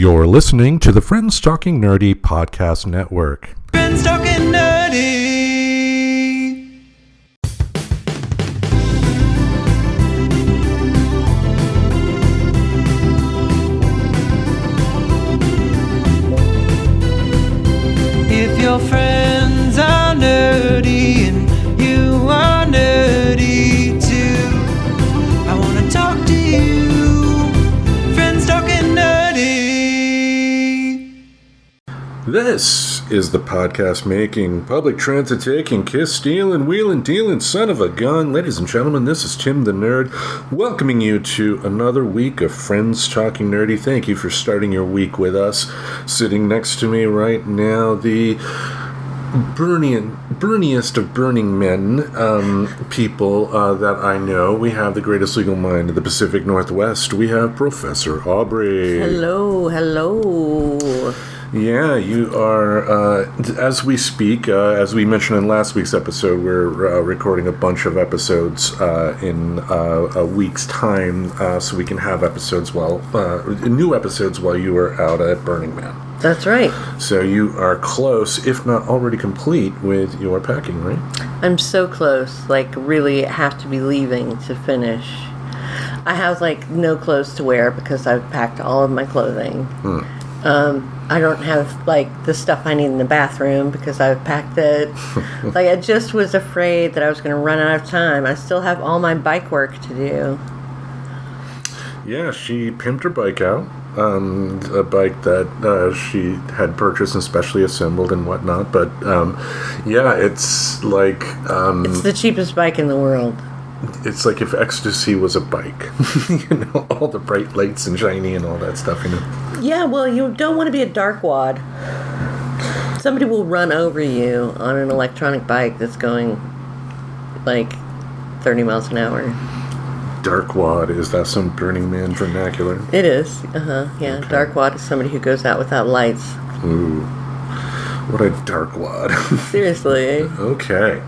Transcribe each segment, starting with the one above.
You're listening to the Friends Talking Nerdy Podcast Network. Friends Talking Nerdy. If your friends are nerdy and you are nerdy too, I want to talk to you. Friends Talking Nerdy. This is the podcast making, public transit taking, kiss stealing, wheeling dealing, son of a gun. Ladies and gentlemen, this is Tim the Nerd, welcoming you to another week of Friends Talking Nerdy. Thank you for starting your week with us. Sitting next to me right now, the burniest of burning men people that I know. We have the greatest legal mind of the Pacific Northwest. We have Professor Aubrey. Hello. Yeah, you are, as we speak, as we mentioned in last week's episode, we're recording a bunch of episodes in a week's time, so we can have new episodes while you are out at Burning Man. That's right. So you are close, if not already complete, with your packing, right? I'm so close. Really have to be leaving to finish. I have, no clothes to wear because I've packed all of my clothing. I don't have, the stuff I need in the bathroom because I've packed it. I just was afraid that I was going to run out of time. I still have all my bike work to do. Yeah, she pimped her bike out. A bike that she had purchased and specially assembled and whatnot. But, yeah, it's like... it's the cheapest bike in the world. It's like if ecstasy was a bike. All the bright lights and shiny and all that stuff, Yeah, well, you don't want to be a dark wad. Somebody will run over you on an electronic bike that's going, 30 miles an hour. Dark wad, is that some Burning Man vernacular? It is, yeah. Okay. Dark wad is somebody who goes out without lights. Ooh, what a dark wad. Seriously. Okay.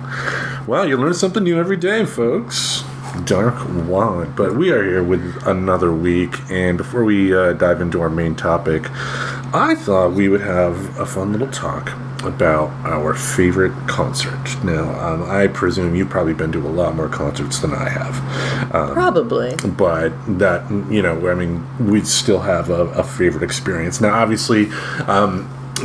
Well, you learn something new every day, folks. Dark wad. But we are here with another week, and before we dive into our main topic, I thought we would have a fun little talk about our favorite concert. Now, I presume you've probably been to a lot more concerts than I have. Probably. But that, we still have a favorite experience. Now, obviously,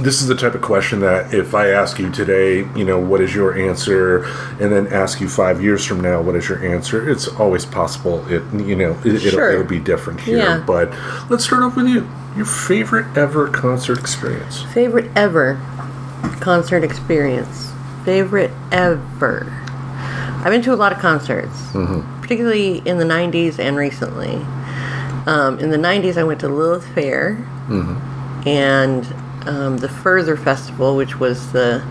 this is the type of question that if I ask you today, what is your answer, and then ask you 5 years from now, what is your answer, it's always possible it'll be different here. Yeah. But let's start off with you. Your favorite ever concert experience. Favorite ever concert experience. Favorite ever. I've been to a lot of concerts, particularly in the 90s and recently. In the 90s, I went to Lilith Fair, and the Further Festival, which was the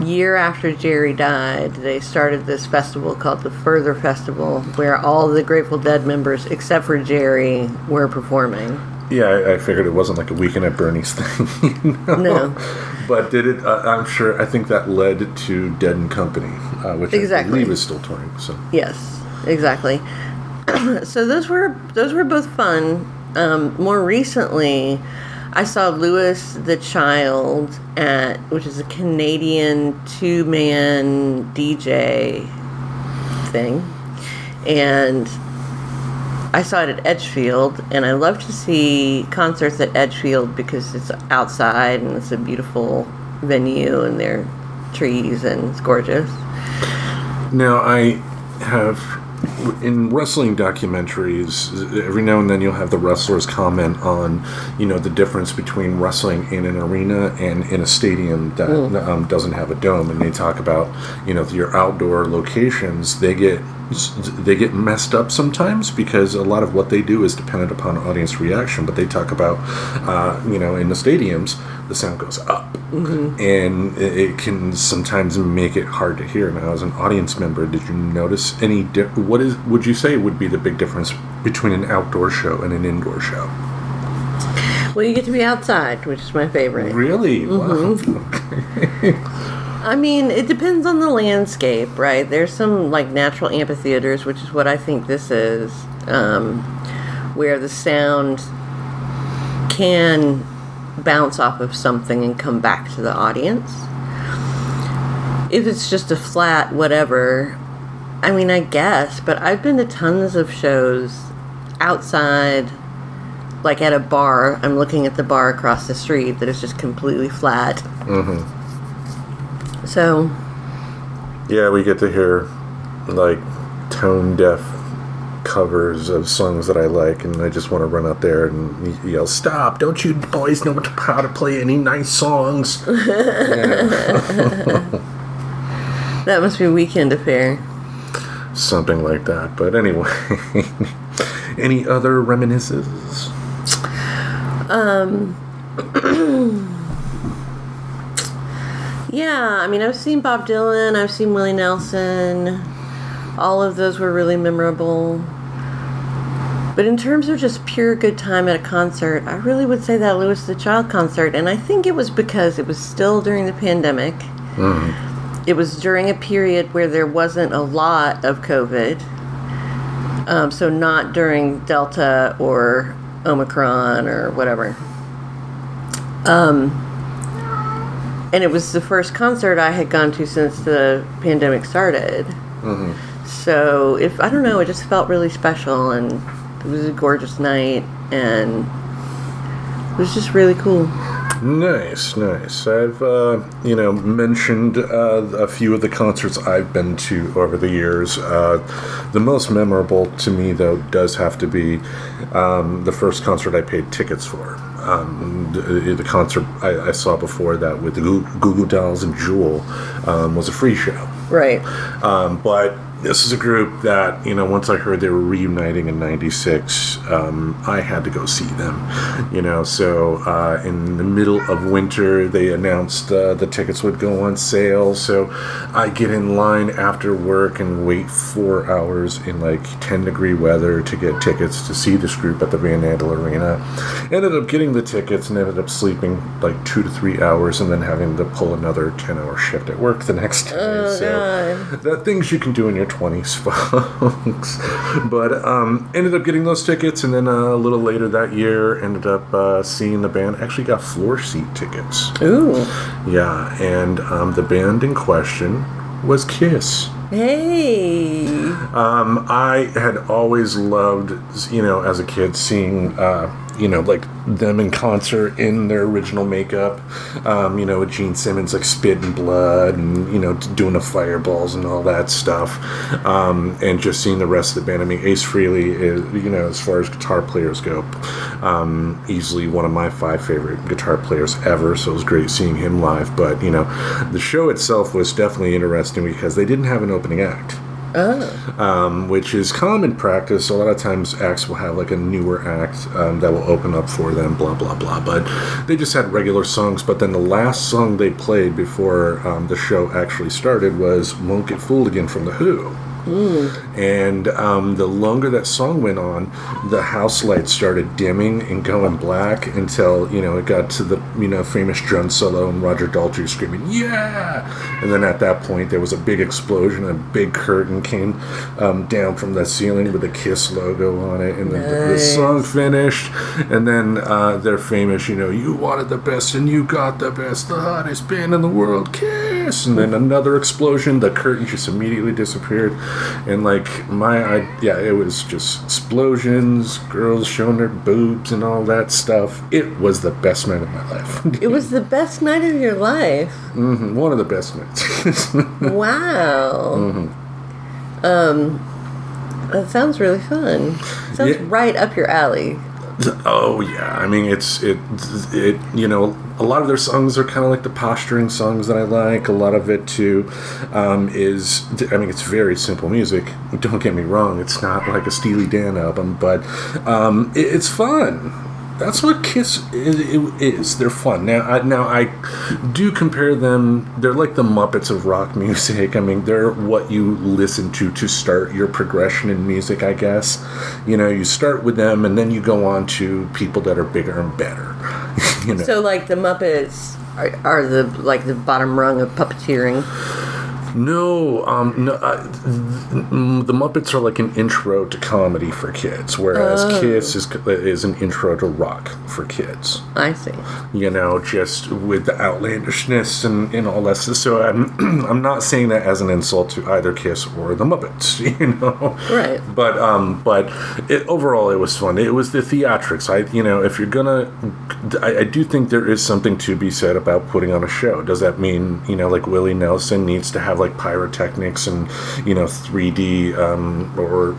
year after Jerry died. They started this festival called the Further Festival, where all the Grateful Dead members, except for Jerry, were performing. Yeah, I figured it wasn't like a Weekend at Bernie's thing. No. But did it, I think that led to Dead and Company, which I believe is still touring. So. Yes, exactly. So those were both fun. More recently, I saw Louis the Child which is a Canadian 2-man DJ thing, and I saw it at Edgefield, and I love to see concerts at Edgefield because it's outside and it's a beautiful venue and there are trees and it's gorgeous. Now, I have, in wrestling documentaries, every now and then you'll have the wrestlers comment on, the difference between wrestling in an arena and in a stadium that doesn't have a dome. And they talk about, your outdoor locations, they get messed up sometimes because a lot of what they do is dependent upon audience reaction. But they talk about, in the stadiums, the sound goes up, and it can sometimes make it hard to hear. Now, as an audience member, did you notice any? Would you say would be the big difference between an outdoor show and an indoor show? Well, you get to be outside, which is my favorite. Really? Wow. Okay. I mean, it depends on the landscape, right? There's some natural amphitheaters, which is what I think this is, where the sound can bounce off of something and come back to the audience. If it's just a flat whatever, I mean, I guess, but I've been to tons of shows outside, like at a bar. I'm looking at the bar across the street that is just completely flat. Mm-hmm. So, yeah, we get to hear like tone deaf covers of songs that I like, and I just want to run out there and yell, "Stop! Don't you boys know how to play any nice songs?" That must be Weekend Affair. Something like that. But anyway, any other reminiscences? Yeah, I mean, I've seen Bob Dylan, I've seen Willie Nelson. All of those were really memorable. But in terms of just pure good time at a concert, I really would say that Louis the Child concert. And I think it was because it was still during the pandemic. Mm. It was during a period where there wasn't a lot of COVID. So not during Delta or Omicron or whatever. And it was the first concert I had gone to since the pandemic started. Mm-hmm. So, I don't know, it just felt really special, and it was a gorgeous night, and it was just really cool. Nice. I've, mentioned a few of the concerts I've been to over the years. The most memorable to me, though, does have to be the first concert I paid tickets for. The concert I saw before that with the Goo Goo Dolls and Jewel was a free show. Right. But this is a group that, once I heard they were reuniting in '96, I had to go see them. So in the middle of winter, they announced the tickets would go on sale. So I get in line after work and wait 4 hours in like 10-degree weather to get tickets to see this group at the Van Andel Arena. Ended up getting the tickets and ended up sleeping like 2 to 3 hours and then having to pull another 10-hour shift at work the next day. Oh, so God. that things you can do in your 20s, folks. But ended up getting those tickets, and then a little later that year ended up seeing the band. Actually got floor seat tickets. Ooh. Yeah, and the band in question was Kiss. Hey. I had always loved, as a kid, seeing like them in concert in their original makeup, with Gene Simmons like spitting blood and, doing the fireballs and all that stuff. And just seeing the rest of the band. I mean, Ace Frehley is, as far as guitar players go, easily one of my 5 favorite guitar players ever. So it was great seeing him live. But, the show itself was definitely interesting because they didn't have an opening act. Oh. Which is common practice. A lot of times acts will have like a newer act that will open up for them, blah, blah, blah. But they just had regular songs. But then the last song they played before the show actually started was Won't Get Fooled Again from The Who. And the longer that song went on, the house lights started dimming and going black until, it got to the, famous drum solo and Roger Daltrey screaming, "Yeah!" And then at that point, there was a big explosion. A big curtain came down from the ceiling with the Kiss logo on it. And the song finished. And then they're famous, "You wanted the best and you got the best, the hottest band in the world, Kiss!" And then another explosion. The curtain just immediately disappeared. And it was just explosions, girls showing their boobs and all that stuff. It was the best night of my life. It was the best night of your life. Mm-hmm. One of the best nights. Wow. Mm-hmm. That sounds really fun. Sounds right up your alley. Oh yeah, I mean it a lot of their songs are kind of like the posturing songs that I like. A lot of it too it's very simple music. Don't get me wrong, it's not like a Steely Dan album, but it's fun. That's what Kiss is. They're fun. Now I do compare them. They're like the Muppets of rock music. I mean, they're what you listen to start your progression in music, I guess. You start with them, and then you go on to people that are bigger and better. So, like the Muppets are the bottom rung of puppeteering. No, the Muppets are like an intro to comedy for kids, whereas Kiss is an intro to rock for kids. I see. You know, just with the outlandishness and all that. So I'm not saying that as an insult to either Kiss or the Muppets, you know. Right. But overall it was fun. It was the theatrics. If you're gonna, I do think there is something to be said about putting on a show. Does that mean, like Willie Nelson needs to have like pyrotechnics and 3D or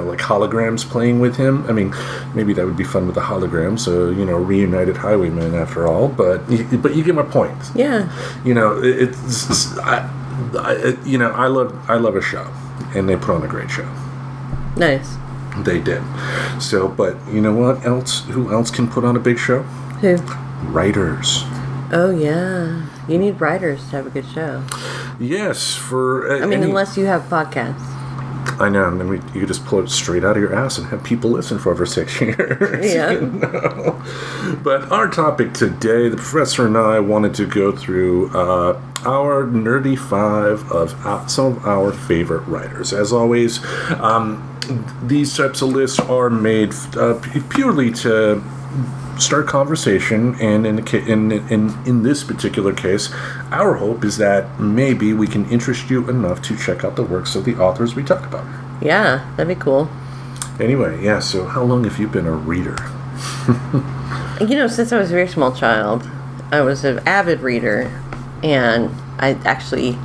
like holograms playing with him? I mean, maybe that would be fun with the holograms. So reunited Highwaymen after all. But you get my point. Yeah. I love a show, and they put on a great show. Nice. They did. So, but you know what else? Who else can put on a big show? Who? Writers. Oh yeah, you need writers to have a good show. Yes, for unless you have podcasts. I know, and then you just pull it straight out of your ass and have people listen for over 6 years. Yeah. But our topic today, the professor and I wanted to go through our nerdy 5 of some of our favorite writers. As always, these types of lists are made purely to start conversation, and in this particular case, our hope is that maybe we can interest you enough to check out the works of the authors we talk about. Yeah, that'd be cool. Anyway, yeah, so how long have you been a reader? Since I was a very small child, I was an avid reader, and I actually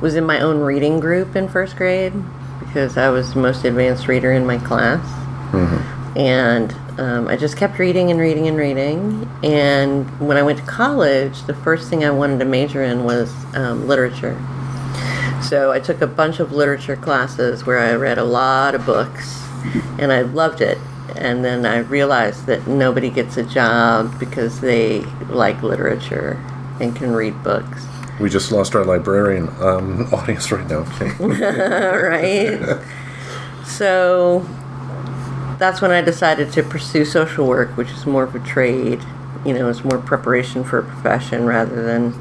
was in my own reading group in first grade because I was the most advanced reader in my class. Mm-hmm. And I just kept reading and reading and reading. And when I went to college, the first thing I wanted to major in was literature. So I took a bunch of literature classes where I read a lot of books, and I loved it. And then I realized that nobody gets a job because they like literature and can read books. We just lost our librarian audience right now. Right? So that's when I decided to pursue social work, which is more of a trade. It's more preparation for a profession rather than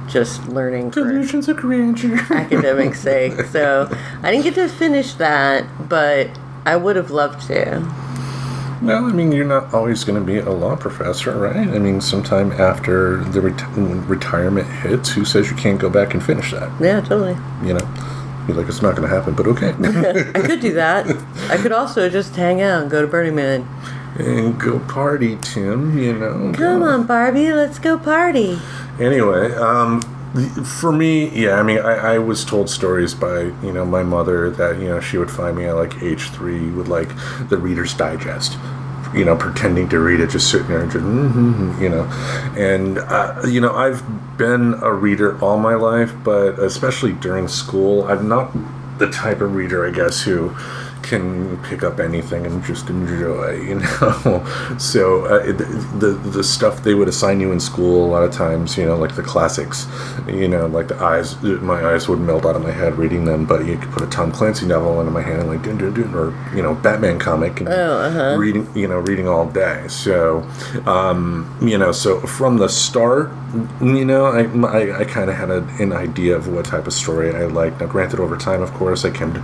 just learning Delusions of grandeur. academic sake. So I didn't get to finish that, but I would have loved to. Well, you're not always going to be a law professor, right? Sometime after the retirement hits, who says you can't go back and finish that? Yeah, totally. You're like, it's not going to happen, but okay. I could do that. I could also just hang out and go to Burning Man. And go party, Tim, Come on, Barbie, let's go party. Anyway, for me, yeah, I was told stories by, my mother that, she would find me at like age 3 with like the Reader's Digest, pretending to read it, just sitting there and just, and, I've been a reader all my life, but especially during school, I'm not the type of reader, I guess, who can pick up anything and just enjoy, So the stuff they would assign you in school a lot of times, like the classics, like my eyes would melt out of my head reading them. But you could put a Tom Clancy novel into my hand, like or Batman comic, and reading all day. So so from the start, I kind of had an idea of what type of story I liked. Now, granted, over time, of course, I came to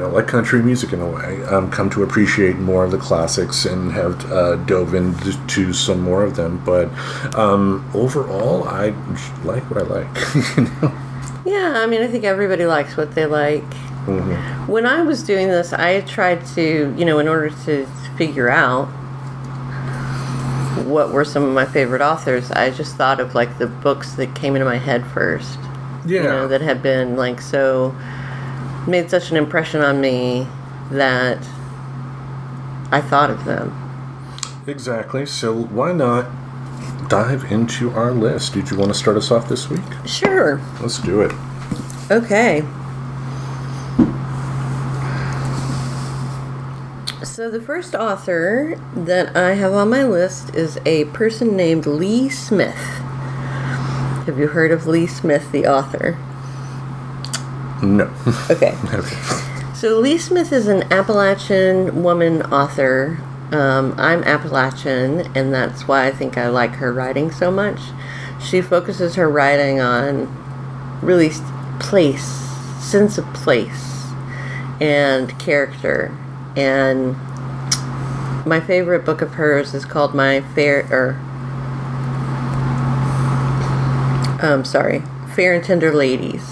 like country music in a way, come to appreciate more of the classics and have dove into some more of them. But overall, I like what I like. Yeah, I think everybody likes what they like. Mm-hmm. When I was doing this, I tried to, in order to figure out what were some of my favorite authors, I just thought of like the books that came into my head first. Yeah. That had been like made such an impression on me that I thought of them. Exactly. So why not dive into our list? Did you want to start us off this week? Sure. Let's do it. Okay. So the first author that I have on my list is a person named Lee Smith. Have you heard of Lee Smith, the author? No. Okay. So Lee Smith is an Appalachian woman author. I'm Appalachian, and that's why I think I like her writing so much. She focuses her writing on really sense of place and character. And my favorite book of hers is called Fair and Tender Ladies,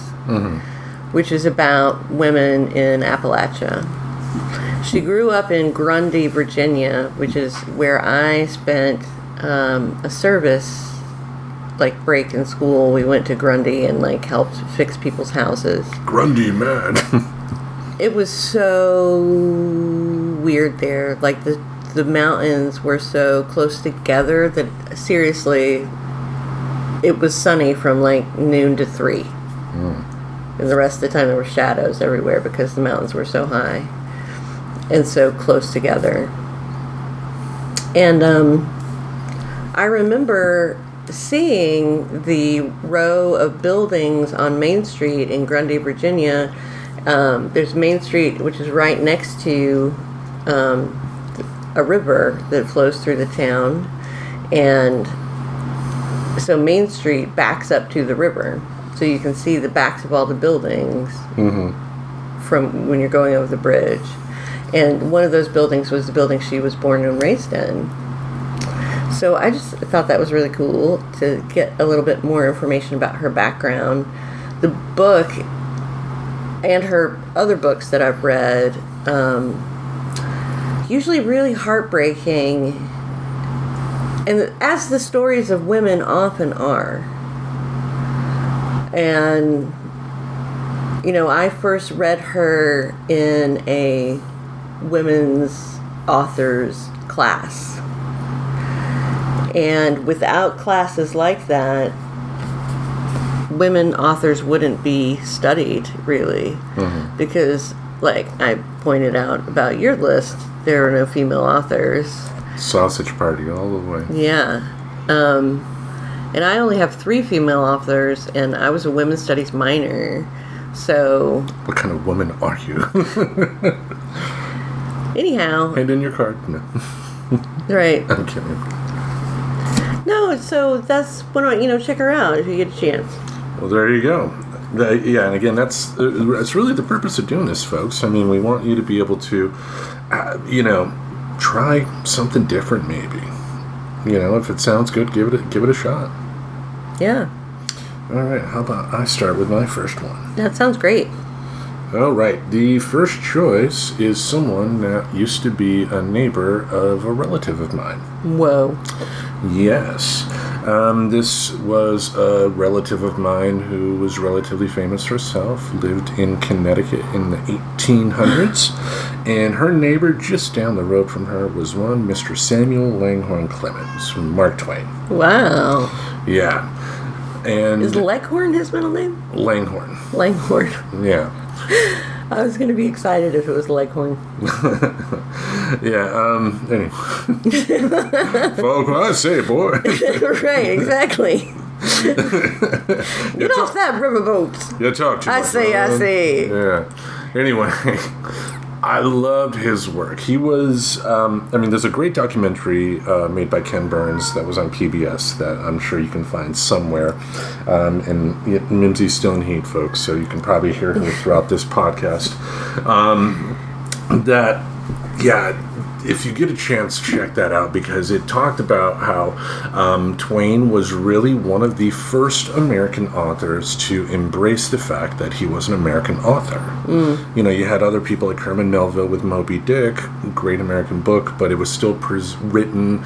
which is about women in Appalachia. She grew up in Grundy, Virginia, which is where I spent a service, like, break in school. We went to Grundy and, like, helped fix people's houses. Grundy, man. It was so weird there. Like, the mountains were so close together that, seriously, it was sunny from, like, noon to 3. And the rest of the time there were shadows everywhere because the mountains were so high and so close together. And I remember seeing the row of buildings on Main Street in Grundy, Virginia. There's Main Street, which is right next to a river that flows through the town. And so Main Street backs up to the river. So you can see the backs of all the buildings from when you're going over the bridge. And one of those buildings was the building she was born and raised in. So I just thought that was really cool to get a little bit more information about her background. The book and her other books that I've read, usually really heartbreaking, and as the stories of women often are. And, you know, I first read her in a women's authors class. And without classes like that, women authors wouldn't be studied, really. Because, like I pointed out about your list, there are no female authors. Sausage party all the way. Yeah. And I only have 3 female authors, and I was a women's studies minor, so... What kind of woman are you? Anyhow... Hand in your card. No. Right. I'm kidding. No, so that's... Why don't check her out if you get a chance. Well, there you go. Yeah, and again, that's really the purpose of doing this, folks. I mean, we want you to be able to, try something different, maybe. You know, if it sounds good, give it a shot. Yeah. All right, how about I start with my first one? That sounds great. All right, the first choice is someone that used to be a neighbor of a relative of mine. Whoa. Yes. This was a relative of mine who was relatively famous herself, lived in Connecticut in the 1800s, and her neighbor just down the road from her was one Mr. Samuel Langhorne Clemens from Mark Twain. Wow. Yeah. And is Leghorn his middle name? Langhorne. Langhorne. Yeah. I was going to be excited if it was Leghorn. Yeah, anyway. Folk, what I say, boy. Right, exactly. Get off that riverboat. You talk too much. I say. Yeah. Anyway, I loved his work. He was, there's a great documentary made by Ken Burns that was on PBS that I'm sure you can find somewhere. And Mimsy's still in heat, folks, so you can probably hear him throughout this podcast. If you get a chance, check that out, because it talked about how Twain was really one of the first American authors to embrace the fact that he was an American author. You know, you had other people like Herman Melville with Moby Dick, great American book, but it was still written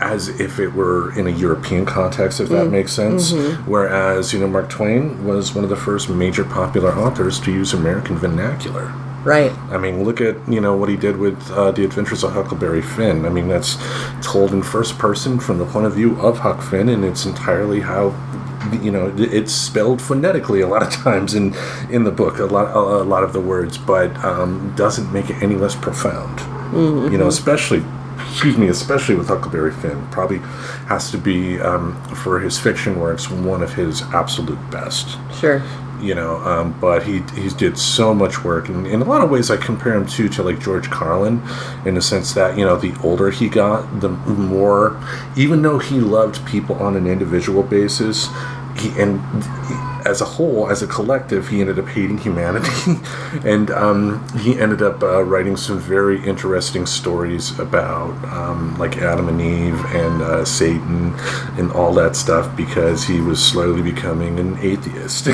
as if it were in a European context, if that makes sense. Whereas, Mark Twain was one of the first major popular authors to use American vernacular. Right. I mean, look at, what he did with The Adventures of Huckleberry Finn. I mean, that's told in first person from the point of view of Huck Finn, and it's entirely how, it's spelled phonetically a lot of times in the book, a lot of the words, but doesn't make it any less profound. Especially with Huckleberry Finn. Probably has to be, for his fiction works, one of his absolute best. Sure. But he did so much work, and in a lot of ways I compare him to like George Carlin, in the sense that the older he got, the more, even though he loved people on an individual basis, as a whole, as a collective, he ended up hating humanity, and he ended up writing some very interesting stories about like Adam and Eve and Satan and all that stuff, because he was slowly becoming an atheist,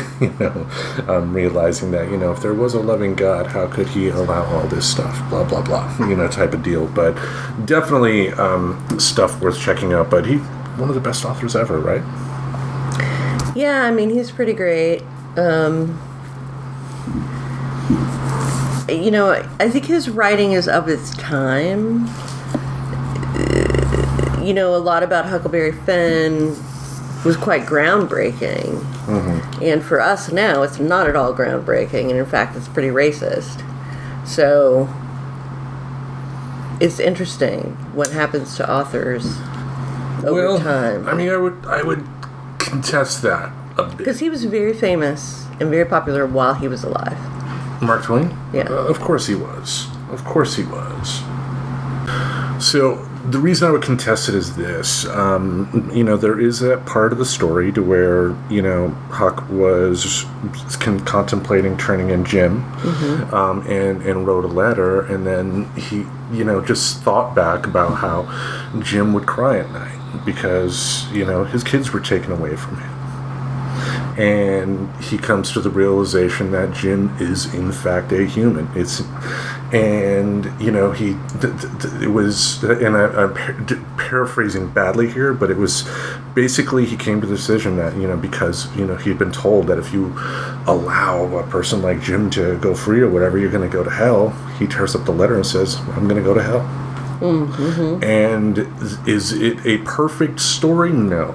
realizing that, if there was a loving God, how could he allow all this stuff, blah, blah, blah, type of deal. But definitely stuff worth checking out. But he's one of the best authors ever, right? Yeah, I mean, he's pretty great. I think his writing is of its time. A lot about Huckleberry Finn was quite groundbreaking. Mm-hmm. And for us now, it's not at all groundbreaking. And in fact, it's pretty racist. So it's interesting what happens to authors over time. I mean, I would contest that a bit. Because he was very famous and very popular while he was alive. Mark Twain? Yeah. Of course he was. So the reason I would contest it is this. There is that part of the story to where, Huck was contemplating turning in Jim, mm-hmm. And wrote a letter, and then he, just thought back about how Jim would cry at night because, his kids were taken away from him. And he comes to the realization that Jim is in fact a human. It was, and I'm paraphrasing badly here, but it was basically he came to the decision that, because, he'd been told that if you allow a person like Jim to go free or whatever, you're going to go to hell. He tears up the letter and says, I'm going to go to hell. Mm-hmm. And is it a perfect story? No.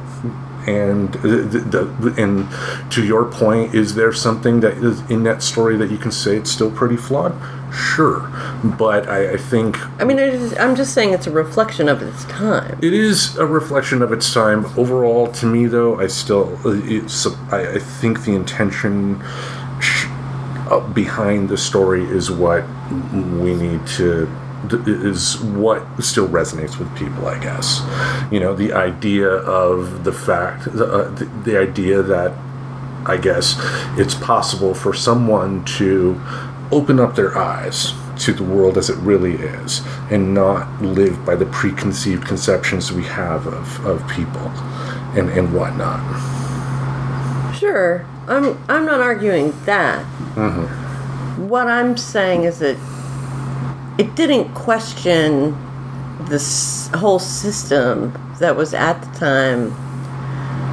And and to your point, is there something that is in that story that you can say it's still pretty flawed? Sure, but I think... I mean, I'm just saying it's a reflection of its time. It is a reflection of its time. Overall, to me, though, I think the intention behind the story is what we need to... is what still resonates with people, I guess. The idea of the fact, the idea that, I guess, it's possible for someone to open up their eyes to the world as it really is and not live by the preconceived conceptions we have of people and whatnot. Sure. I'm not arguing that. Mm-hmm. What I'm saying is that it didn't question this whole system that was at the time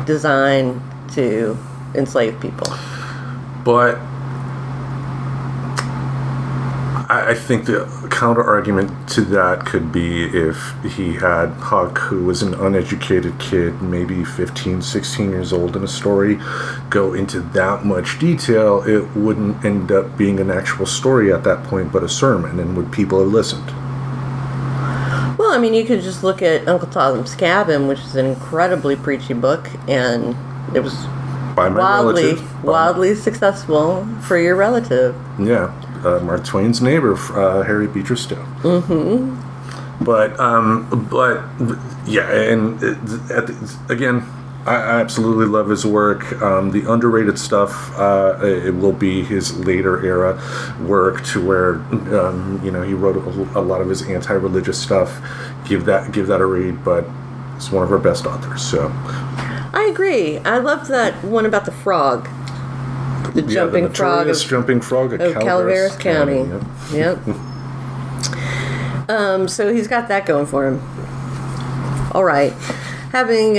designed to enslave people. But I think the counter-argument to that could be if he had Huck, who was an uneducated kid, maybe 15, 16 years old in a story, go into that much detail, it wouldn't end up being an actual story at that point, but a sermon, and would people have listened? Well, I mean, you could just look at Uncle Tom's Cabin, which is an incredibly preachy book, and it was wildly successful for your relative. Yeah. Mark Twain's neighbor, Harry Beecher Stowe. Mm-hmm. But yeah, and again, I absolutely love his work. The underrated stuff, it will be his later era work, to where he wrote a lot of his anti-religious stuff. Give that a read, but he's one of our best authors. So I agree. I love that one about the frog. The jumping frog of Calaveras County. Yep. So he's got that going for him. All right. Having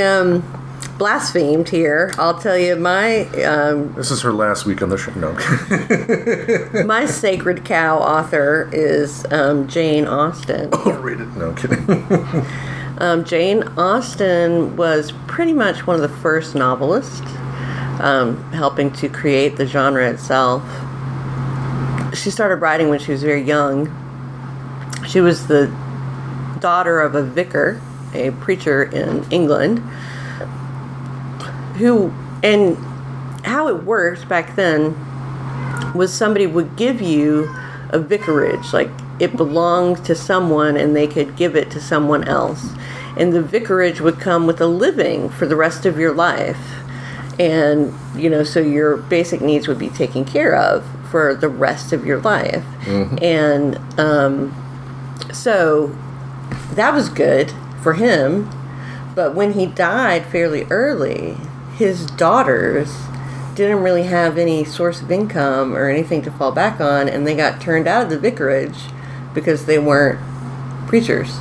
blasphemed here, I'll tell you my... this is her last week on the show. No. My sacred cow author is Jane Austen. Oh, read it. No, kidding. Jane Austen was pretty much one of the first novelists helping to create the genre itself. She started writing when she was very young. She was the daughter of a vicar, a preacher in England, and how it worked back then was somebody would give you a vicarage, like it belonged to someone and they could give it to someone else. And the vicarage would come with a living for the rest of your life. And, so your basic needs would be taken care of for the rest of your life. Mm-hmm. And so that was good for him. But when he died fairly early, his daughters didn't really have any source of income or anything to fall back on, and they got turned out of the vicarage because they weren't preachers.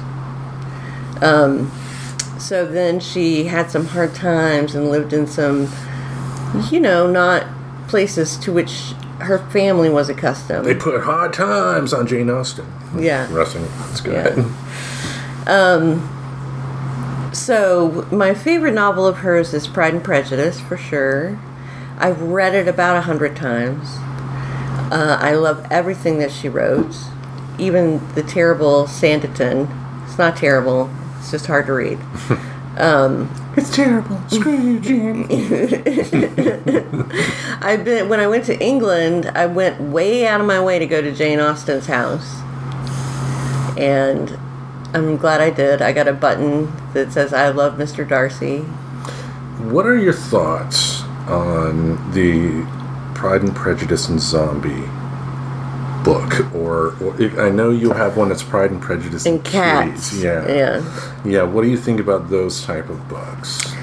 So then she had some hard times and lived in some, not places to which her family was accustomed. They put hard times on Jane Austen. Yeah. Wrestling. That's good. Yeah. So my favorite novel of hers is Pride and Prejudice, for sure. I've read it about 100 times. I love everything that she wrote. Even the terrible Sanditon. It's not terrible. It's just hard to read. It's terrible. Screw you, Jane. When I went to England, I went way out of my way to go to Jane Austen's house. And I'm glad I did. I got a button that says, I love Mr. Darcy. What are your thoughts on the Pride and Prejudice and Zombie book? Or I know you have one that's Pride and Prejudice and Cats. Kitties. Yeah. What do you think about those type of books?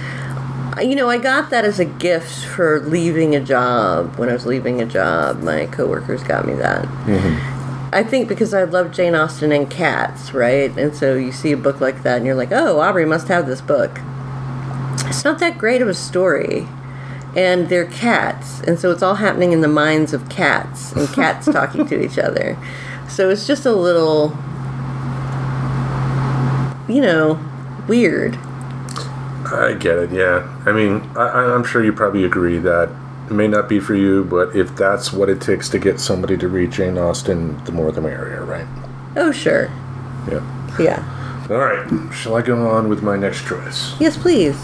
I got that as a gift for leaving a job. When I was leaving a job, my coworkers got me that. Mm-hmm. I think because I love Jane Austen and cats, right? And so you see a book like that and you're like, oh, Aubrey must have this book. It's not that great of a story. And they're cats. And so it's all happening in the minds of cats. And cats talking to each other. So it's just a little, weird. I get it, yeah. I mean, I'm sure you probably agree that it may not be for you, but if that's what it takes to get somebody to read Jane Austen, the more the merrier, right? Oh, sure. Yeah. Yeah. All right. Shall I go on with my next choice? Yes, please.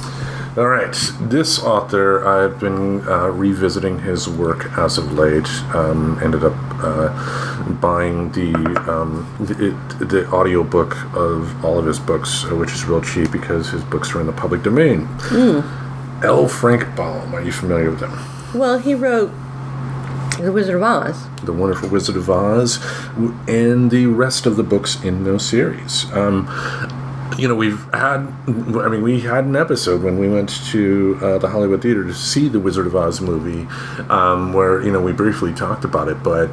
All right. This author, I've been revisiting his work as of late. Ended up buying the audiobook of all of his books, which is real cheap because his books are in the public domain. L. Frank Baum. Are you familiar with him? Well, he wrote The Wizard of Oz. The Wonderful Wizard of Oz, and the rest of the books in those series. We had an episode when we went to the Hollywood Theater to see the Wizard of Oz movie, where, we briefly talked about it, but,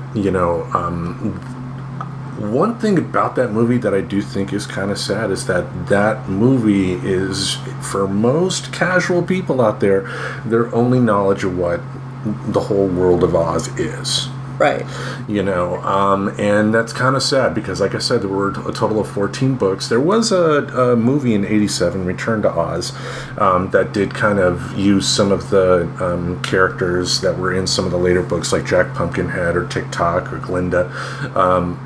one thing about that movie that I do think is kind of sad is that movie is, for most casual people out there, their only knowledge of what the whole world of Oz is. Right. And that's kind of sad because, like I said, there were a total of 14 books. There was a movie in '87, Return to Oz, that did kind of use some of the characters that were in some of the later books, like Jack Pumpkinhead or Tick-Tock or Glinda,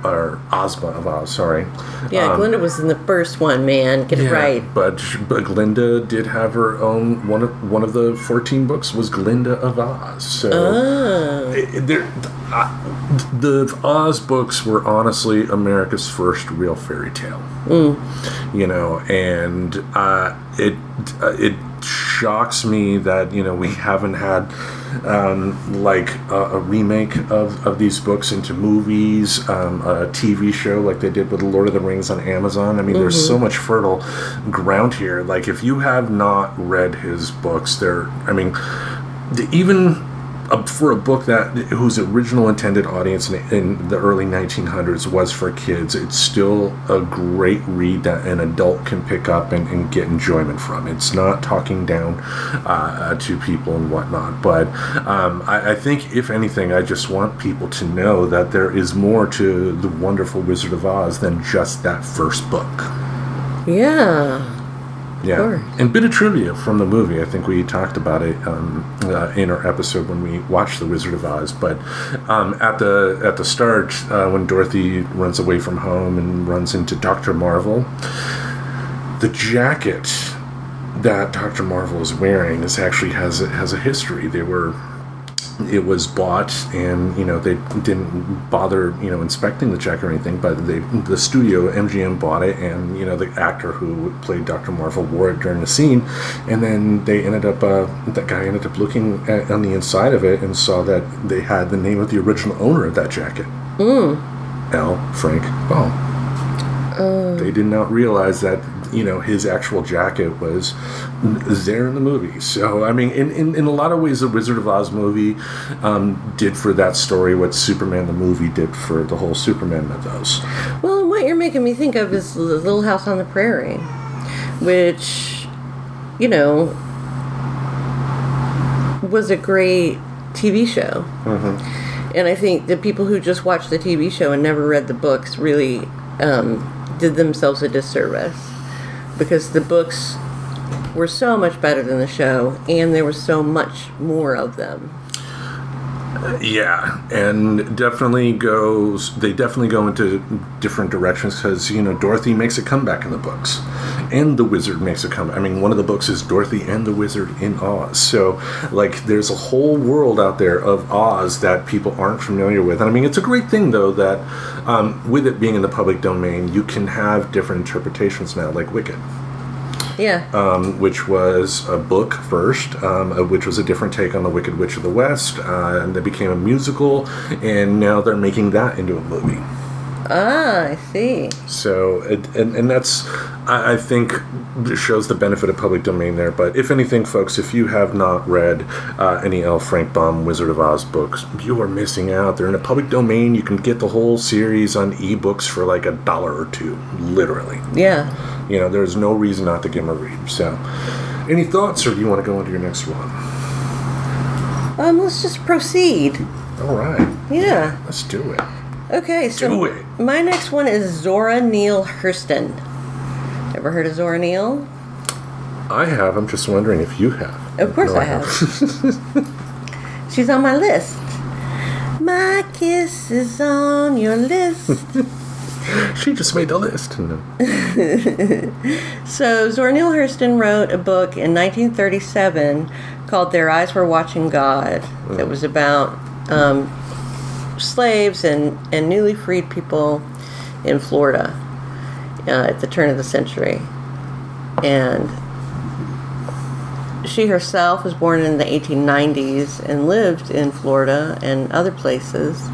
or Ozma of Oz, sorry. Yeah, Glinda was in the first one, man. Get it right. But Glinda did have her own, one of the 14 books was Glinda of Oz. So the Oz books were honestly America's first real fairy tale. And it shocks me that we haven't had a remake of these books into movies, a TV show like they did with Lord of the Rings on Amazon. I mean, there's so much fertile ground here. Like, if you have not read his books, for a book whose original intended audience in the early 1900s was for kids, it's still a great read that an adult can pick up and get enjoyment from. It's not talking down to people and whatnot, but I think, if anything, I just want people to know that there is more to The Wonderful Wizard of Oz than just that first book. Yeah. Yeah, and bit of trivia from the movie. I think we talked about it in our episode when we watched The Wizard of Oz. But at the start, when Dorothy runs away from home and runs into Dr. Marvel, the jacket that Dr. Marvel is wearing actually has a history. They were it was bought, and they didn't bother inspecting the check or anything, but the studio MGM bought it, and the actor who played Dr. Marvel wore it during the scene, and then they ended up that guy ended up looking on the inside of it and saw that they had the name of the original owner of that jacket. L. Frank Baum. They did not realize that his actual jacket was there in the movie. So I mean, in a lot of ways, the Wizard of Oz movie did for that story what Superman the movie did for the whole Superman mythos. Well, and what you're making me think of is the Little House on the Prairie, which was a great TV show. And I think the people who just watched the TV show and never read the books really did themselves a disservice, because the books were so much better than the show, and there was so much more of them. Yeah, and they definitely go into different directions, because Dorothy makes a comeback in the books, and the Wizard makes a comeback. I mean, one of the books is Dorothy and the Wizard in Oz. So there's a whole world out there of Oz that people aren't familiar with. And I mean, it's a great thing though that with it being in the public domain, you can have different interpretations now, like Wicked. Yeah. Which was a book first, which was a different take on the Wicked Witch of the West, and it became a musical, and now they're making that into a movie. Ah, I see. So, and that's, I think, shows the benefit of public domain there. But if anything, folks, if you have not read any L. Frank Baum Wizard of Oz books, you are missing out. They're in a public domain. You can get the whole series on ebooks for like $1 or $2, literally. Yeah. There's no reason not to give them a read. So, any thoughts, or do you want to go into your next one? Let's just proceed. All right. Yeah. Let's do it. Okay, so Do it. My next one is Zora Neale Hurston. Ever heard of Zora Neale? I have. I'm just wondering if you have. Of course No, I have. She's on my list. My kiss is on your list. She just made the list. No. So Zora Neale Hurston wrote a book in 1937 called Their Eyes Were Watching God. That was about slaves and newly freed people in Florida at the turn of the century. And she herself was born in the 1890s and lived in Florida and other places.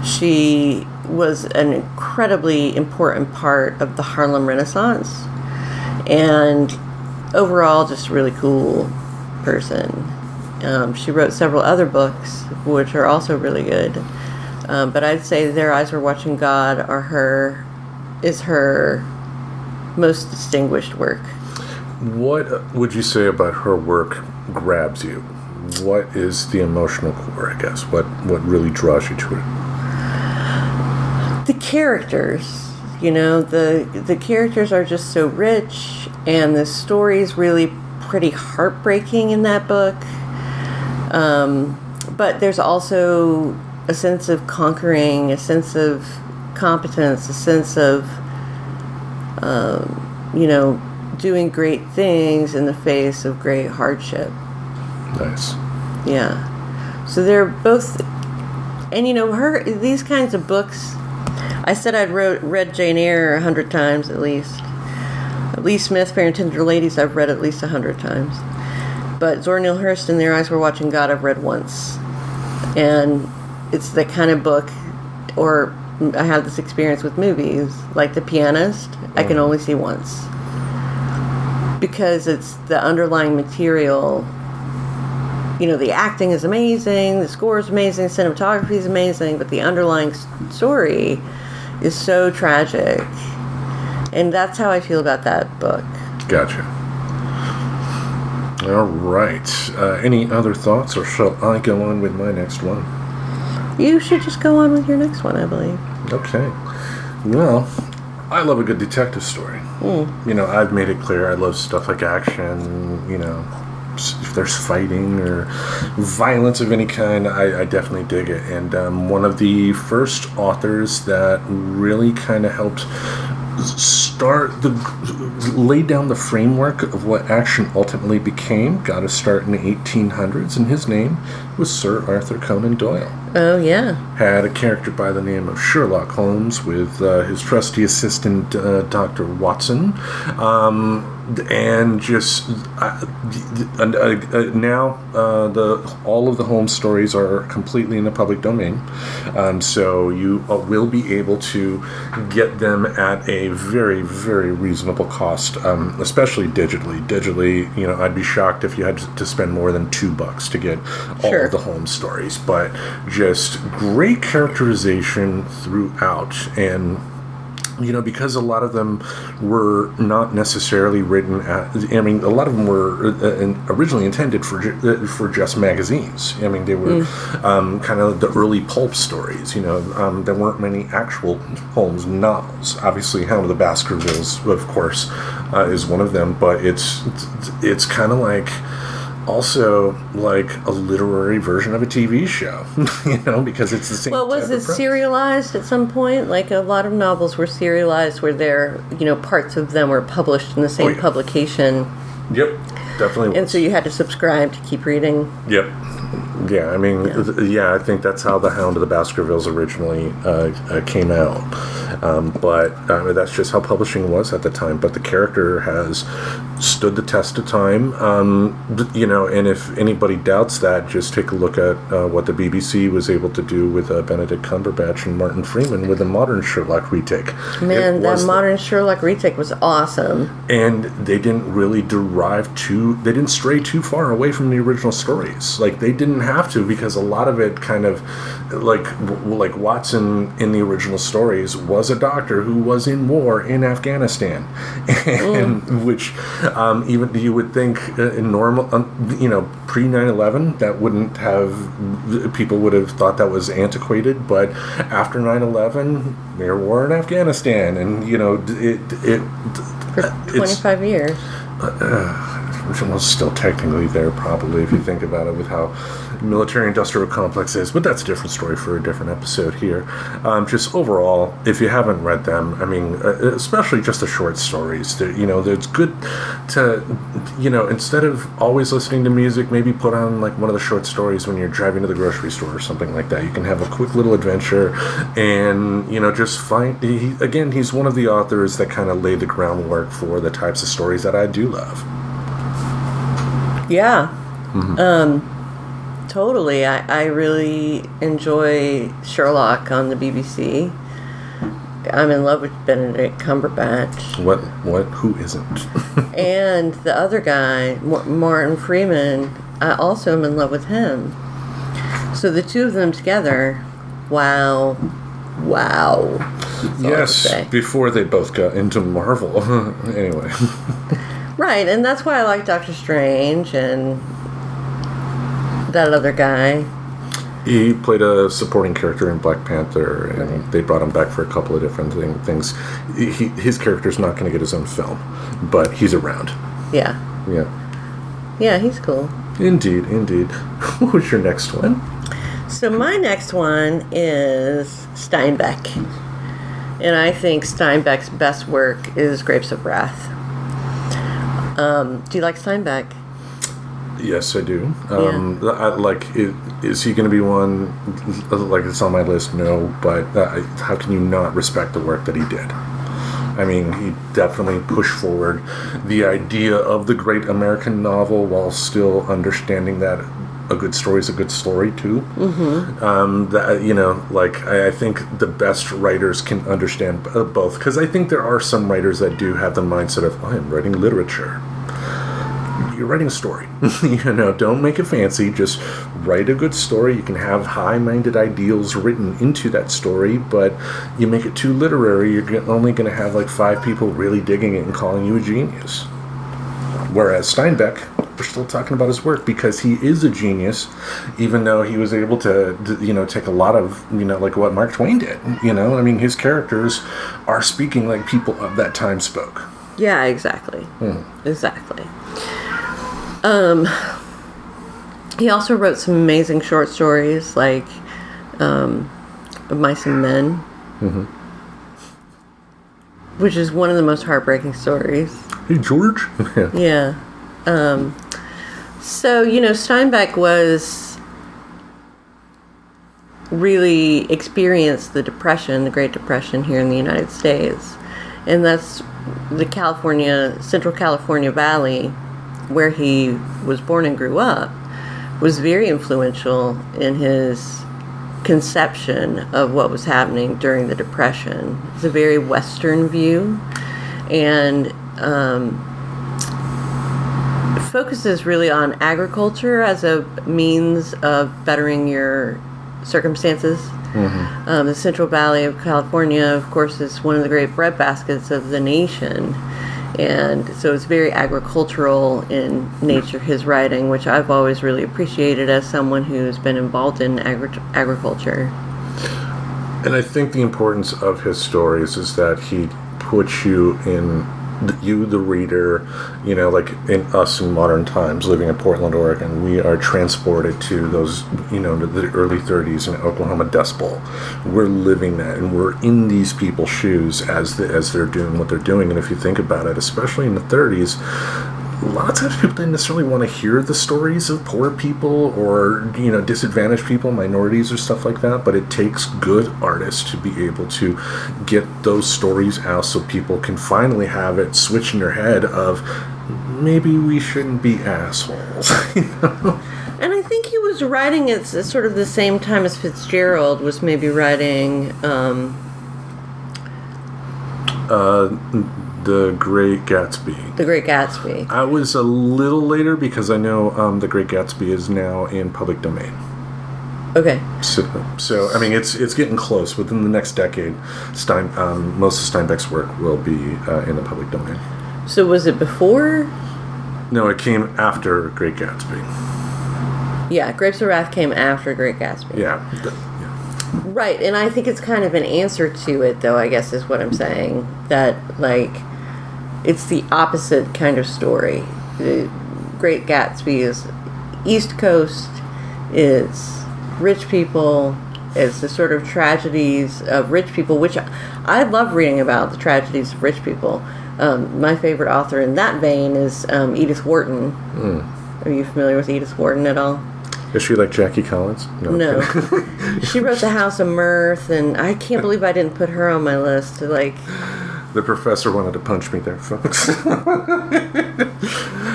She was an incredibly important part of the Harlem Renaissance, and overall just a really cool person. She wrote several other books which are also really good, but I'd say Their Eyes Were Watching God is her most distinguished work. What would you say about her work grabs you? What is the emotional core, I guess? What really draws you to it? The characters, the characters are just so rich, and the story is really pretty heartbreaking in that book. But there's also a sense of conquering, a sense of competence, a sense of, doing great things in the face of great hardship. Nice. Yeah. So they're both, and these kinds of books, I said I'd read Jane Eyre 100 times at least. Lee Smith, Fair and Tender Ladies, I've read at least 100 times. But Zora Neale Hurston, Their Eyes Were Watching God, I've read once. And it's the kind of book, or I have this experience with movies, like The Pianist, I can only see once. Because it's the underlying material. The acting is amazing, the score is amazing, cinematography is amazing, but the underlying story is so tragic. And that's how I feel about that book. Gotcha. All right. Any other thoughts, or shall I go on with my next one? You should just go on with your next one, I believe. Okay. Well, I love a good detective story. I've made it clear I love stuff like action, if there's fighting or violence of any kind, I definitely dig it. And one of the first authors that really kind of helped start laid down the framework of what action ultimately became. Got his start in the 1800s, and his name was Sir Arthur Conan Doyle. Oh, yeah. Had a character by the name of Sherlock Holmes with his trusty assistant, Dr. Watson. And just now, all of the Holmes stories are completely in the public domain. So you will be able to get them at a very, very reasonable cost, especially digitally. Digitally, I'd be shocked if you had to spend more than $2 to get all of the Holmes stories. But just great characterization throughout, and because a lot of them were not necessarily written a lot of them were originally intended for just magazines. They were kind of the early pulp stories. There weren't many actual Holmes novels. Obviously, Hound of the Baskervilles, of course, is one of them, but it's kind of like also like a literary version of a TV show, because it's the same. Well, was it serialized at some point? Like a lot of novels were serialized where parts of them were published in the same publication. Yep, definitely was. And so you had to subscribe to keep reading. Yep. Yeah, I think that's how the Hound of the Baskervilles originally came out. But that's just how publishing was at the time. But the character has stood the test of time. And if anybody doubts that, just take a look at what the BBC was able to do with Benedict Cumberbatch and Martin Freeman with a modern Sherlock retake. Man, that modern Sherlock retake was awesome. And they didn't really they didn't stray too far away from the original stories. Like, they didn't have to, because a lot of it kind of, like Watson in the original stories was a doctor who was in war in Afghanistan. And which even you would think in normal, pre 9/11, that wouldn't have, people would have thought that was antiquated, but after 9/11, there was war in Afghanistan, and for 25 years. Which was still technically there, probably, if you think about it, with how military-industrial complex is. But that's a different story for a different episode here. Just overall, if you haven't read them, especially just the short stories, it's good to, instead of always listening to music, maybe put on like one of the short stories when you're driving to the grocery store or something like that. You can have a quick little adventure, and just find. He's one of the authors that kind of laid the groundwork for the types of stories that I do love. Yeah. Mm-hmm. Totally. I really enjoy Sherlock on the BBC. I'm in love with Benedict Cumberbatch. What? Who isn't? And the other guy, Martin Freeman, I also am in love with him. So the two of them together, wow. Yes, before they both got into Marvel. Anyway. Right, and that's why I like Doctor Strange and that other guy. He played a supporting character in Black Panther, and they brought him back for a couple of different things. His character's not going to get his own film, but he's around. Yeah. Yeah, he's cool. Indeed. Who's your next one? So my next one is Steinbeck. And I think Steinbeck's best work is Grapes of Wrath. Do you like Steinbeck? Yes, I do. Is he going to be one, like, it's on my list? No, but how can you not respect the work that he did? He definitely pushed forward the idea of the great American novel while still understanding that a good story is a good story, too. Mm-hmm. I think the best writers can understand both, because I think there are some writers that do have the mindset of, I am writing literature. You're writing a story. Don't make it fancy. Just write a good story. You can have high-minded ideals written into that story, but you make it too literary, you're only going to have like 5 people really digging it and calling you a genius. Whereas Steinbeck, we're still talking about his work because he is a genius, even though he was able to take a lot of, like what Mark Twain did. His characters are speaking like people of that time spoke. Yeah, exactly. Exactly. He also wrote some amazing short stories like Mice and Men, which is one of the most heartbreaking stories. Hey, George. Yeah. So, Steinbeck was really experienced the Depression, the Great Depression here in the United States. And that's the Central California Valley, where he was born and grew up, was very influential in his conception of what was happening during the Depression. It's a very Western view, and focuses really on agriculture as a means of bettering your circumstances. Mm-hmm. The Central Valley of California, of course, is one of the great breadbaskets of the nation. And so it's very agricultural in nature, his writing, which I've always really appreciated as someone who's been involved in agriculture. And I think the importance of his stories is that he puts you in, you, the reader, like in us in modern times, living in Portland, Oregon, we are transported to those, the early 30s in Oklahoma Dust Bowl. We're living that, and we're in these people's shoes as they're doing what they're doing. And if you think about it, especially in the 30s, a lot of times people didn't necessarily want to hear the stories of poor people or, disadvantaged people, minorities or stuff like that, but it takes good artists to be able to get those stories out so people can finally have it switch in their head of maybe we shouldn't be assholes. And I think he was writing at sort of the same time as Fitzgerald was maybe writing The Great Gatsby. The Great Gatsby. I was a little later because I know The Great Gatsby is now in public domain. Okay. So I mean, it's getting close. Within the next decade, most of Steinbeck's work will be in the public domain. So was it before? No, it came after Great Gatsby. Yeah, Grapes of Wrath came after Great Gatsby. Yeah. Right, and I think it's kind of an answer to it, though, I guess is what I'm saying. That, it's the opposite kind of story. The Great Gatsby is East Coast, it's rich people, it's the sort of tragedies of rich people, which I love reading about, the tragedies of rich people. My favorite author in that vein is Edith Wharton. Are you familiar with Edith Wharton at all? Is she like Jackie Collins? No. She wrote The House of Mirth, and I can't believe I didn't put her on my list. The professor wanted to punch me there, folks.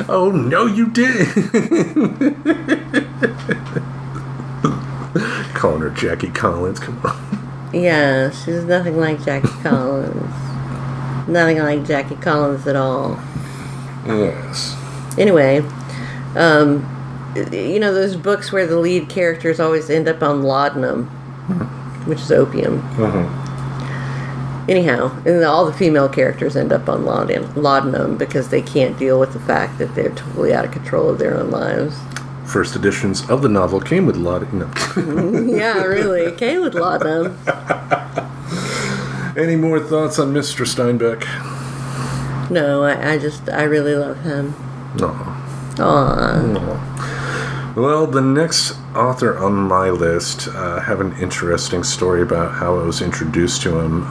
Oh, no, you didn't. Calling her Jackie Collins, come on. Yeah, she's nothing like Jackie Collins. Nothing like Jackie Collins at all. Yes. Anyway, those books where the lead characters always end up on laudanum, which is opium. Mm-hmm. Anyhow, and all the female characters end up on laudanum because they can't deal with the fact that they're totally out of control of their own lives. First editions of the novel came with laudanum. Yeah, really. It came with laudanum. Any more thoughts on Mr. Steinbeck? No, I really love him. Aww. Well, the next author on my list have an interesting story about how I was introduced to him,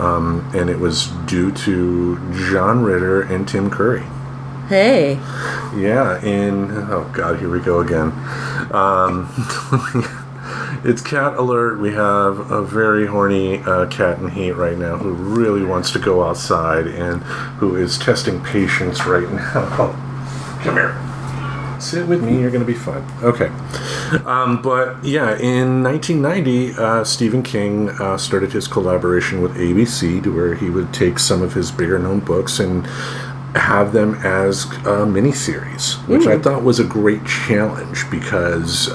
and it was due to John Ritter and Tim Curry. Hey. Yeah, oh God, here we go again. It's cat alert. We have a very horny cat in heat right now who really wants to go outside and who is testing patience right now. Come here. Sit with me, you're going to be fine. Okay. But yeah, in 1990, Stephen King started his collaboration with ABC to where he would take some of his bigger known books and have them as a miniseries, which I thought was a great challenge because,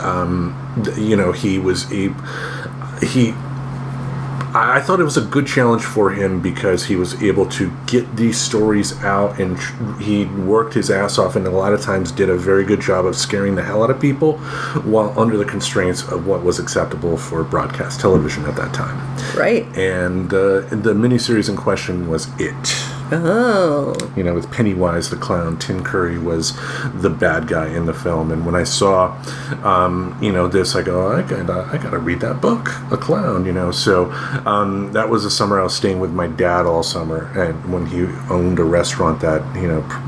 I thought it was a good challenge for him because he was able to get these stories out and he worked his ass off and a lot of times did a very good job of scaring the hell out of people while under the constraints of what was acceptable for broadcast television at that time. Right. And the miniseries in question was It. Oh. You know, with Pennywise the clown. Tim Curry was the bad guy in the film. And when I saw, this, I go, I gotta read that book, A Clown, So that was the summer I was staying with my dad all summer. And when he owned a restaurant that,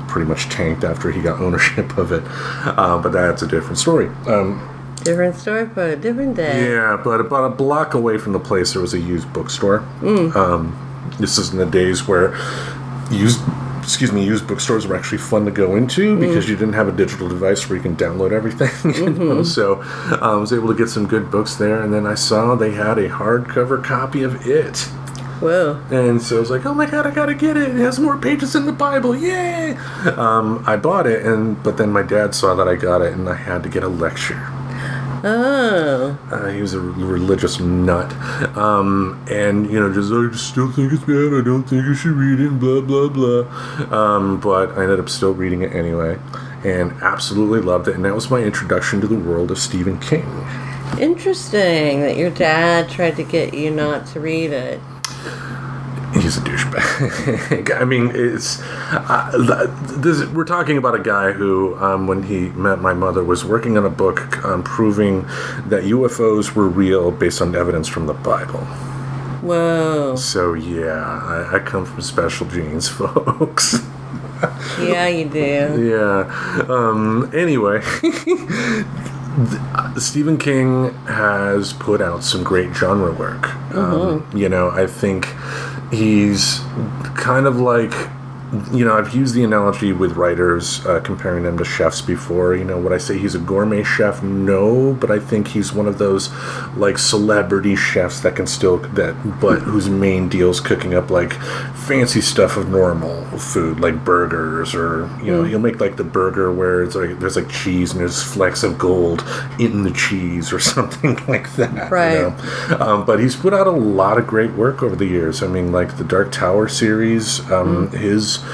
pretty much tanked after he got ownership of it. But that's a different story. Different story for a different day. Yeah, but about a block away from the place, there was a used bookstore. This is in the days where used bookstores were actually fun to go into because you didn't have a digital device where you can download everything. So I was able to get some good books there, and then I saw they had a hardcover copy of It. Whoa. And so I was like, oh my god, I gotta get it. It has more pages than the Bible. Yay! I bought it, but then my dad saw that I got it, and I had to get a lecture. Oh. He was a religious nut. And, I just still think it's bad. I don't think you should read it, blah, blah, blah. But I ended up still reading it anyway and absolutely loved it. And that was my introduction to the world of Stephen King. Interesting that your dad tried to get you not to read it. He's a douchebag. I mean, we're talking about a guy who, when he met my mother, was working on a book proving that UFOs were real based on evidence from the Bible. Whoa. So, yeah, I come from special genes, folks. Yeah, you do. Yeah. Anyway, Stephen King has put out some great genre work. I think he's kind of like, I've used the analogy with writers, comparing them to chefs before. Would I say he's a gourmet chef? No, but I think he's one of those, like, celebrity chefs that can but whose main deal is cooking up, like, fancy stuff of normal food, like burgers, or, he'll make, like, the burger where it's like, there's, like, cheese and there's flecks of gold in the cheese or something like that. Right. But he's put out a lot of great work over the years. I mean, like, the Dark Tower series, his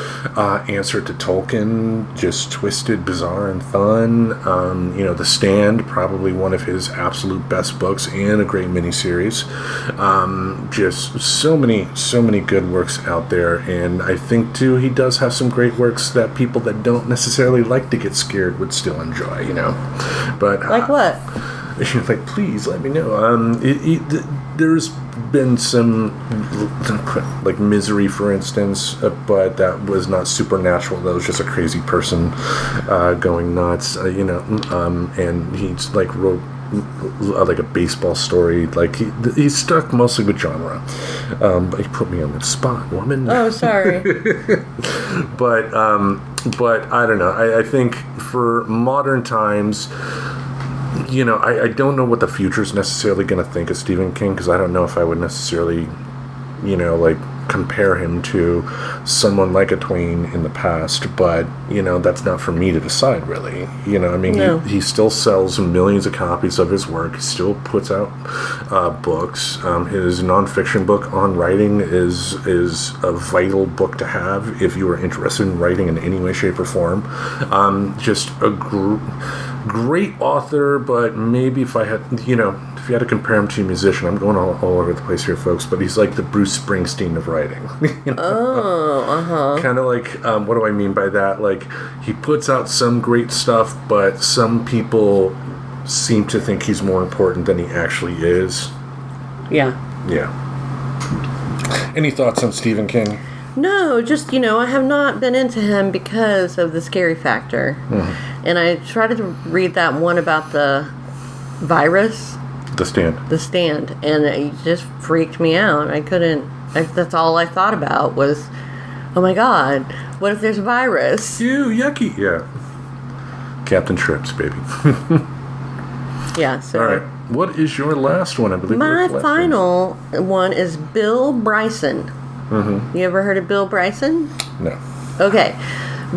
answer to Tolkien, just twisted, bizarre, and fun. The Stand, probably one of his absolute best books and a great miniseries. Just so many good works out there, and I think too he does have some great works that people that don't necessarily like to get scared would still enjoy. But like what? Like, please let me know. There's been some, like Misery, for instance, but that was not supernatural. That was just a crazy person going nuts, and he's like wrote like a baseball story. Like he's stuck mostly with genre. But he put me on the spot, woman. Oh, sorry. But I don't know. I think for modern times, I don't know what the future is necessarily going to think of Stephen King, because I don't know if I would necessarily, like compare him to someone like a Twain in the past, but, that's not for me to decide, really. No. He still sells millions of copies of his work. He still puts out books. His nonfiction book on writing is a vital book to have if you are interested in writing in any way, shape, or form. Just a great author, but maybe if I had, if you had to compare him to a musician, I'm going all over the place here, folks, but he's like the Bruce Springsteen of writing. Oh, uh-huh. Kind of like, what do I mean by that? Like, he puts out some great stuff, but some people seem to think he's more important than he actually is. Yeah. Yeah. Any thoughts on Stephen King? No, just, I have not been into him because of the scary factor. Mm-hmm. And I tried to read that one about the virus. The Stand. And it just freaked me out. That's all I thought about was, oh my God, what if there's a virus? Ew, yucky. Yeah. Captain Trips, baby. Yeah, so. All right. What is your last one? I believe my final one is Bill Bryson. Mm-hmm. You ever heard of Bill Bryson? No. Okay.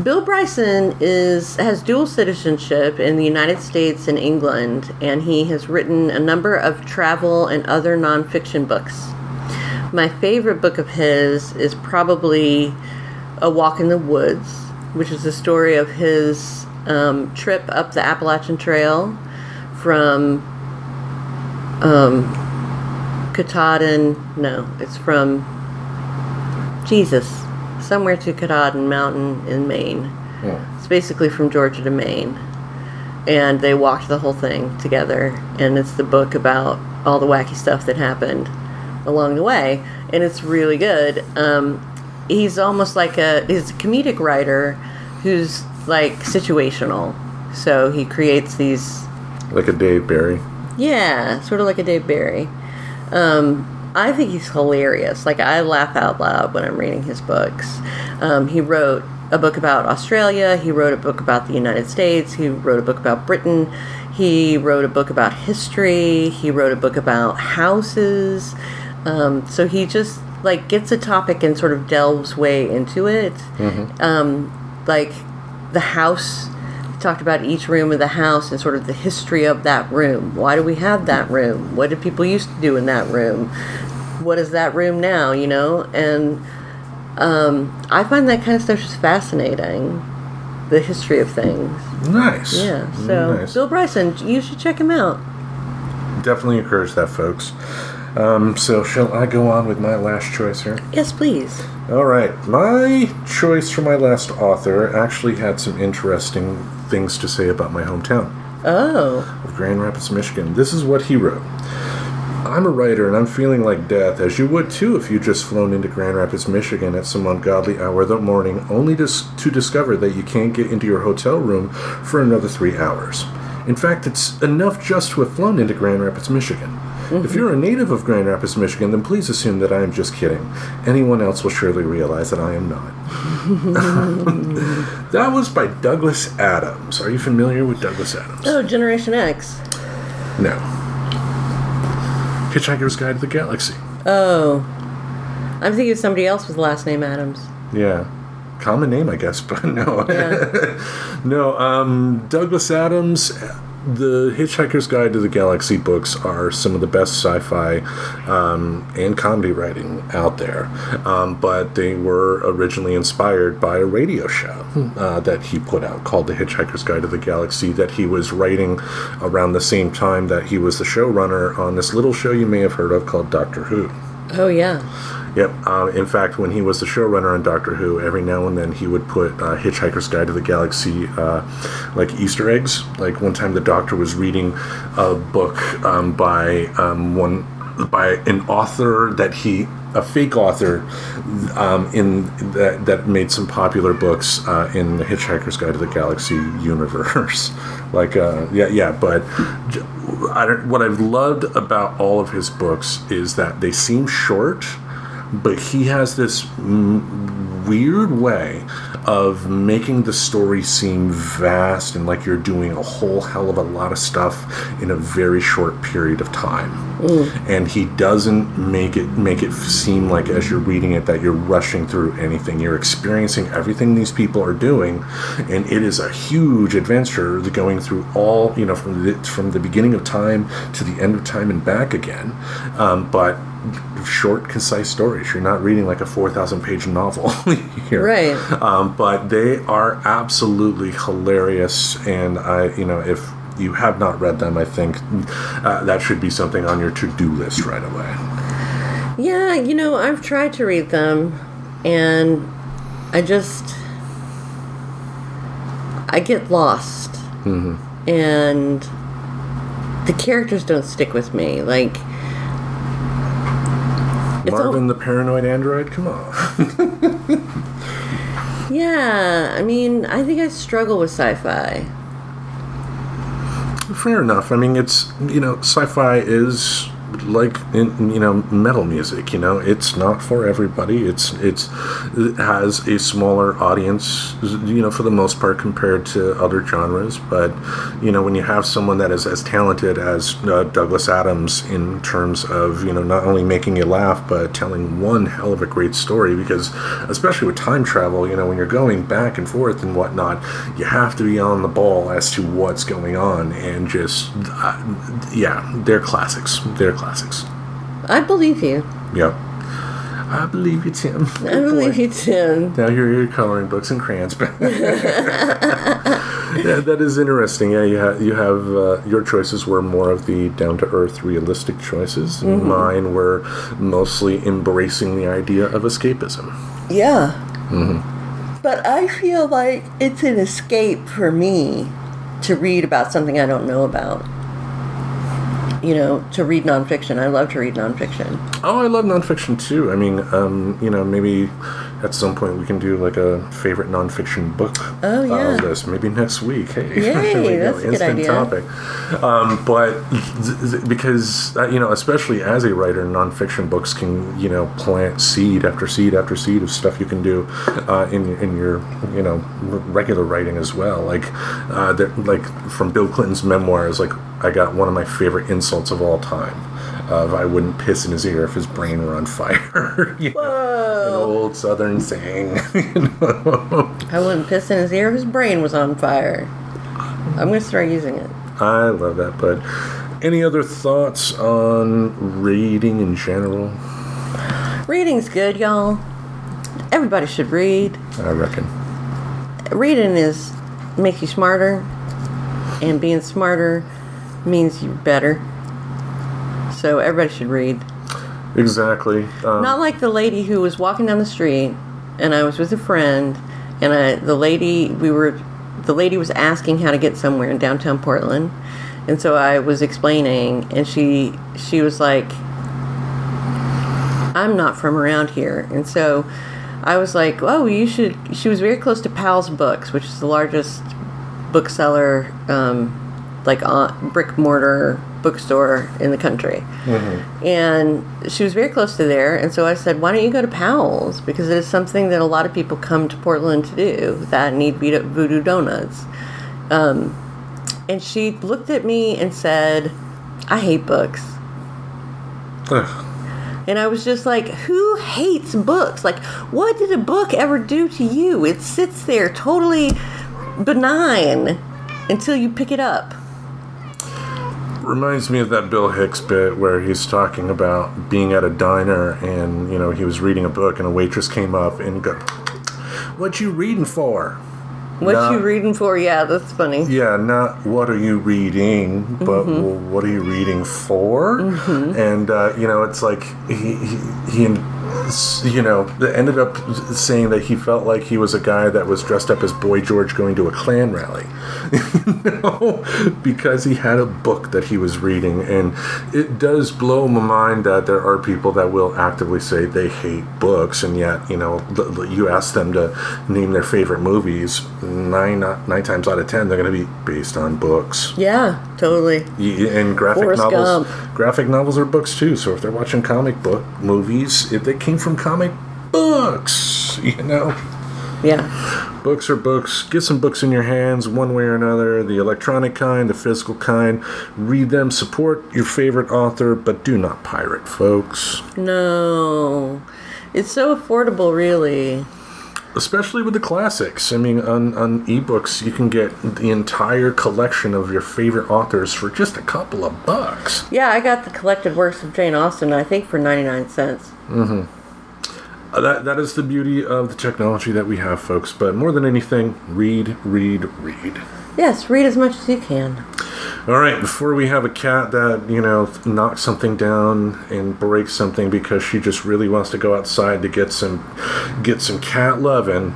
Bill Bryson has dual citizenship in the United States and England, and he has written a number of travel and other nonfiction books. My favorite book of his is probably A Walk in the Woods, which is the story of his trip up the Appalachian Trail from Katahdin. No, it's from Jesus. somewhere to Katahdin Mountain in Maine. Oh. It's basically from Georgia to Maine. And they walked the whole thing together. And it's the book about all the wacky stuff that happened along the way. And it's really good. He's almost like he's a comedic writer who's like situational. So he creates these... Like a Dave Barry. Yeah, sort of like a Dave Barry. I think he's hilarious. Like, I laugh out loud when I'm reading his books. He wrote a book about Australia. He wrote a book about the United States. He wrote a book about Britain. He wrote a book about history. He wrote a book about houses. So he just, like, gets a topic and sort of delves way into it. Like, the house... talked about each room of the house and sort of the history of that room. Why do we have that room? What did people used to do in that room? What is that room now, you know? And I find that kind of stuff just fascinating. The history of things. Nice. Yeah. So, nice. Bill Bryson, you should check him out. Definitely encourage that, folks. So shall I go on with my last choice here? Yes, please. All right. My choice for my last author actually had some interesting things to say about my hometown Oh. of Grand Rapids, Michigan. This is what he wrote. I'm a writer, and I'm feeling like death, as you would too if you'd just flown into Grand Rapids, Michigan at some ungodly hour of the morning, only to discover that you can't get into your hotel room for another 3 hours. In fact, it's enough just to have flown into Grand Rapids, Michigan. If you're a native of Grand Rapids, Michigan, then please assume that I am just kidding. Anyone else will surely realize that I am not. That was by Douglas Adams. Are you familiar with Douglas Adams? Oh, Generation X. No. Hitchhiker's Guide to the Galaxy. Oh. I'm thinking of somebody else with the last name Adams. Yeah. Common name, I guess, but no. Yeah. No, Douglas Adams... The Hitchhiker's Guide to the Galaxy books are some of the best sci-fi and comedy writing out there. But they were originally inspired by a radio show that he put out called The Hitchhiker's Guide to the Galaxy that he was writing around the same time that he was the showrunner on this little show you may have heard of called Doctor Who. Oh, yeah. Yep. In fact, when he was the showrunner on Doctor Who, every now and then he would put Hitchhiker's Guide to the Galaxy like Easter eggs. Like one time the Doctor was reading a book by an author a fake author that made some popular books in the Hitchhiker's Guide to the Galaxy universe. Like, but what I've loved about all of his books is that they seem short, but he has this weird way of making the story seem vast and like you're doing a whole hell of a lot of stuff in a very short period of time. And he doesn't make it seem like as you're reading it that you're rushing through anything. You're experiencing everything these people are doing, and it is a huge adventure going through all, you know, from the beginning of time to the end of time and back again. But short, concise stories. You're not reading like a 4,000-page novel here. Right. But they are absolutely hilarious, and if you have not read them, I think that should be something on your to-do list right away. Yeah, I've tried to read them, and I get lost. Mm-hmm. And the characters don't stick with me. Like, Marvin the Paranoid Android? Come on. Yeah, I mean, I think I struggle with sci-fi. Fair enough. I mean, it's, sci-fi is like, metal music, it's not for everybody. It has a smaller audience, for the most part compared to other genres. But, when you have someone that is as talented as Douglas Adams in terms of, not only making you laugh, but telling one hell of a great story, because especially with time travel, when you're going back and forth and whatnot, you have to be on the ball as to what's going on, and just, they're classics. I believe you. Yep. I believe you, Tim. I believe you, Tim. Now you're coloring books and crayons. Yeah, that is interesting. Yeah, you have your choices were more of the down-to-earth, realistic choices. Mm-hmm. Mine were mostly embracing the idea of escapism. Yeah. But I feel like it's an escape for me to read about something I don't know about. You know, to read nonfiction. I love to read nonfiction. Oh, I love nonfiction too. I mean, you know, maybe at some point we can do like a favorite nonfiction book list. Maybe next week. Hey, yay, that's a good idea. Topic. But because you know, especially as a writer, nonfiction books can, you know, plant seed after seed after seed of stuff you can do in your, you know, regular writing as well. Like from Bill Clinton's memoirs, like I got one of my favorite insults of all time. I wouldn't piss in his ear if his brain were on fire. You know, an old Southern saying. You know? I wouldn't piss in his ear if his brain was on fire. I'm going to start using it. I love that, bud. Any other thoughts on reading in general? Reading's good, y'all. Everybody should read. I reckon. Reading makes you smarter, and being smarter means you're better. So everybody should read. Exactly. Not like the lady who was walking down the street, and I was with a friend, and the lady was asking how to get somewhere in downtown Portland, and so I was explaining, and she was like, "I'm not from around here," and so I was like, "Oh, you should." She was very close to Powell's Books, which is the largest bookseller, brick mortar bookstore in the country. Mm-hmm. And she was very close to there, and so I said, why don't you go to Powell's, because it is something that a lot of people come to Portland to do, that and eat voodoo donuts. And she looked at me and said, I hate books. Ugh. And I was just like, who hates books? Like, what did a book ever do to you? It sits there totally benign until you pick it up. Reminds me of that Bill Hicks bit where he's talking about being at a diner and, you know, he was reading a book and a waitress came up and go, what you reading for? You reading for? Yeah, that's funny. Yeah, not what are you reading, but well, what are you reading for? Mm-hmm. And, you know, it's like he you know, ended up saying that he felt like he was a guy that was dressed up as Boy George going to a Klan rally. You know, because he had a book that he was reading. And it does blow my mind that there are people that will actively say they hate books, and yet, you know, you ask them to name their favorite movies, nine times out of 10 they're going to be based on books. Yeah, totally. And graphic novels are books too. So if they're watching comic book movies, they came from comic books, you know. Yeah. Books are books. Get some books in your hands one way or another, the electronic kind, the physical kind. Read them, support your favorite author, but do not pirate, folks. No. It's so affordable, really. Especially with the classics. I mean, on ebooks, you can get the entire collection of your favorite authors for just a couple of bucks. Yeah, I got the collected works of Jane Austen, I think, for 99 cents. Mm-hmm. That is the beauty of the technology that we have, folks. But more than anything, read. Yes, read as much as you can. All right, before we have a cat that, you know, knocks something down and breaks something because she just really wants to go outside to get some cat loving,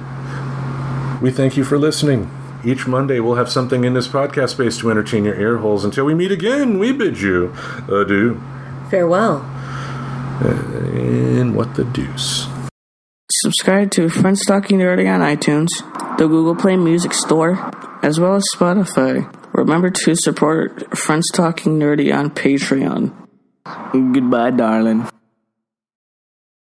we thank you for listening. Each Monday we'll have something in this podcast space to entertain your ear holes. Until we meet again, we bid you adieu. Farewell. And what the deuce. Subscribe to Friends Talking Nerdy on iTunes, the Google Play Music Store, as well as Spotify. Remember to support Friends Talking Nerdy on Patreon. Goodbye, darling.